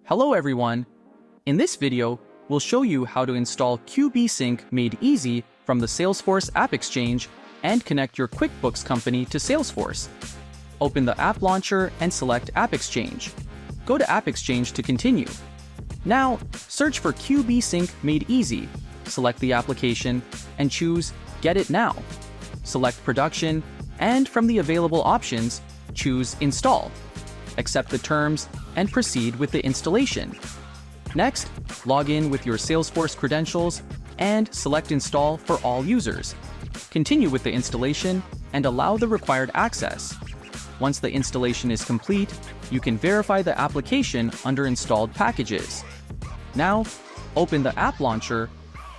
Hello everyone! In this video, we'll show you how to install QuickBooks made easy from the Salesforce AppExchange and connect your QuickBooks company to Salesforce. Open the App Launcher and select AppExchange. Go to AppExchange to continue. Now, search for QuickBooks made easy. Select the application and choose Get It Now. Select Production, and from the available options, choose Install. Accept the terms and proceed with the installation. Next, log in with your Salesforce credentials and select Install for all users. Continue with the installation and allow the required access. Once the installation is complete, you can verify the application under Installed Packages. Now, open the App Launcher,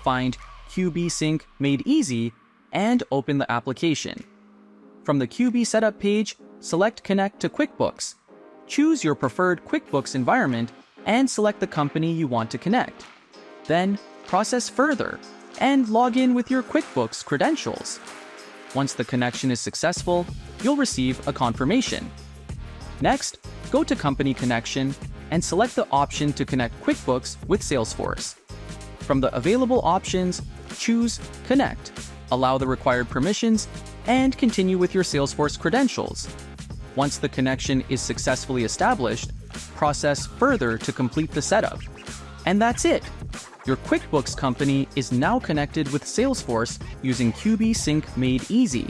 find QuickBooks Made Easy, and open the application. From the QuickBooks Setup page, select Connect to QuickBooks. Choose your preferred QuickBooks environment and select the company you want to connect. Then, process further and log in with your QuickBooks credentials. Once the connection is successful, you'll receive a confirmation. Next, go to Company Connection and select the option to connect QuickBooks with Salesforce. From the available options, choose Connect, allow the required permissions, and continue with your Salesforce credentials. Once the connection is successfully established, process further to complete the setup. And that's it! Your QuickBooks company is now connected with Salesforce using QuickBooks Made Easy.